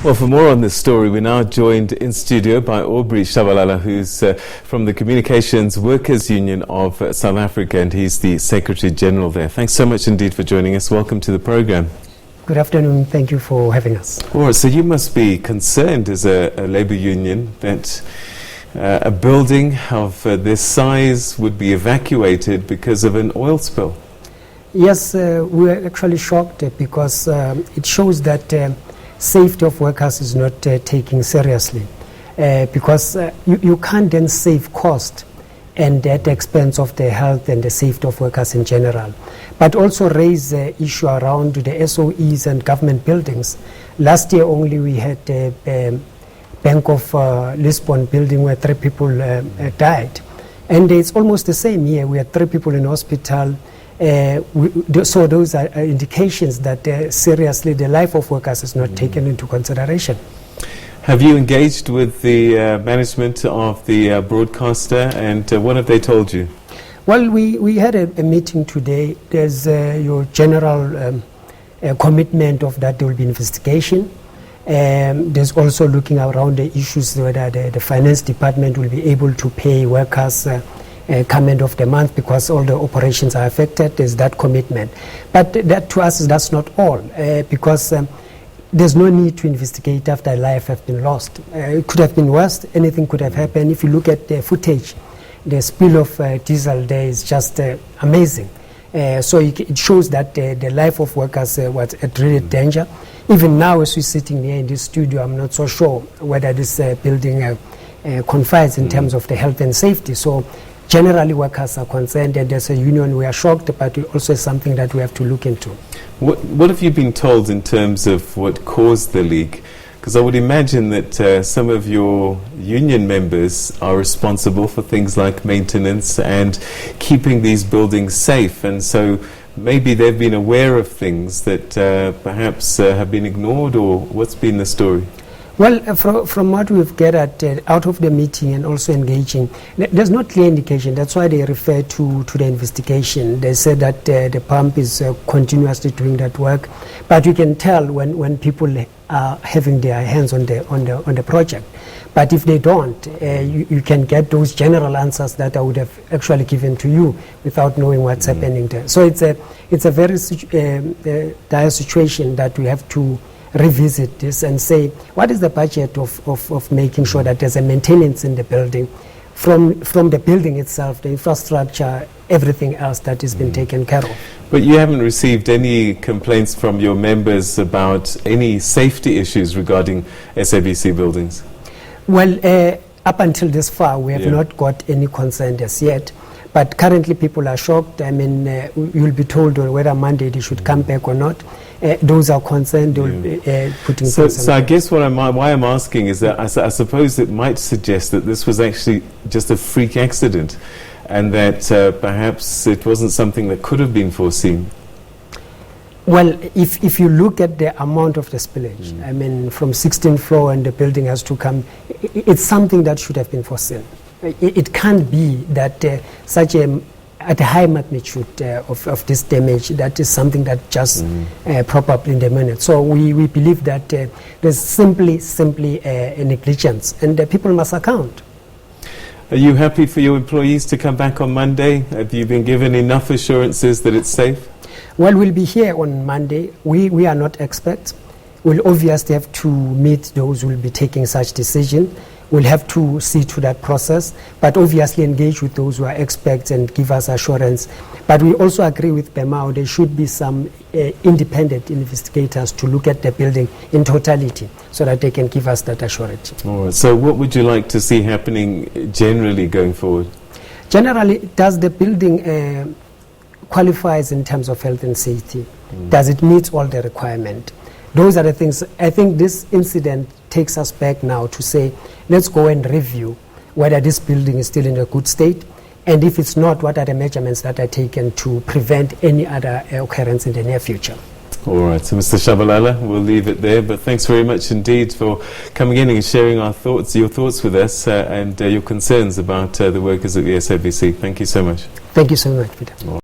Well, for more on this story, we're now joined in studio by Aubrey Tshabalala, who's from the Communications Workers Union of South Africa, and he's the Secretary General there. Thanks so much indeed for joining us. Welcome to the program. Good afternoon. Thank you for having us. All right, so you must be concerned as a labour union that a building of this size would be evacuated because of an oil spill. Yes, we're actually shocked because it shows that safety of workers is not taken seriously because you can't then save cost and at the expense of the health and the safety of workers in general, but also raise the issue around the SOEs and government buildings. Last year only we had a Bank of Lisbon building where 3 people died, and it's almost the same here. We had 3 people in hospital. So those are indications that seriously the life of workers is not taken into consideration. Have you engaged with the management of the broadcaster, and what have they told you? Well, we had a meeting today. There's your general commitment of that there will be investigation. There's also looking around the issues whether the finance department will be able to pay workers come end of the month because all the operations are affected. There's that commitment. But that to us, that's not all because there's no need to investigate after a life has been lost. It could have been worse. Anything could have happened. If you look at the footage, the spill of diesel there is just amazing. So it shows that the life of workers was at real danger. Even now, as we're sitting here in this studio, I'm not so sure whether this building confides in terms of the health and safety. So generally, workers are concerned, and as a union, we are shocked, but it also is something that we have to look into. What have you been told in terms of what caused the leak? Because I would imagine that some of your union members are responsible for things like maintenance and keeping these buildings safe, and so maybe they've been aware of things that perhaps have been ignored, or what's been the story? Well, from what we've gathered out of the meeting and also engaging, there's no clear indication. That's why they refer to the investigation. They said that the pump is continuously doing that work, but you can tell when people are having their hands on the project. But if they don't, you can get those general answers that I would have actually given to you without knowing what's happening there. So it's a very dire situation that we have to revisit this and say, what is the budget of making sure that there's a maintenance in the building, from the building itself, the infrastructure, everything else that has been taken care of. But you haven't received any complaints from your members about any safety issues regarding SABC buildings? Well, up until this far, we have not got any concern as yet. But currently, people are shocked. I mean, you'll be told on whether Monday they should come back or not. Those are concerned. They will be putting. So I guess why I'm asking is that I suppose it might suggest that this was actually just a freak accident, and that perhaps it wasn't something that could have been foreseen. Well, if you look at the amount of the spillage, I mean, from 16th floor and the building has to come, it's something that should have been foreseen. It can't be that at a high magnitude of this damage, that is something that just probably in the minute. So we believe that there's simply a negligence, and the people must account. Are you happy for your employees to come back on Monday? Have you been given enough assurances that it's safe? Well, we'll be here on Monday. We are not experts. We'll obviously have to meet those who will be taking such decision. We'll have to see to that process, but obviously engage with those who are experts and give us assurance. But we also agree with BEMAWU there should be some independent investigators to look at the building in totality so that they can give us that assurance. All right. So what would you like to see happening generally going forward? Generally, does the building qualifies in terms of health and safety? Does it meet all the requirements? Those are the things. I think this incident takes us back now to say, let's go and review whether this building is still in a good state, and if it's not, what are the measurements that are taken to prevent any other occurrence in the near future. All right, so Mr. Tshabalala, we'll leave it there, but thanks very much indeed for coming in and sharing your thoughts with us and your concerns about the workers at the SABC. Thank you so much. Thank you so much, Peter.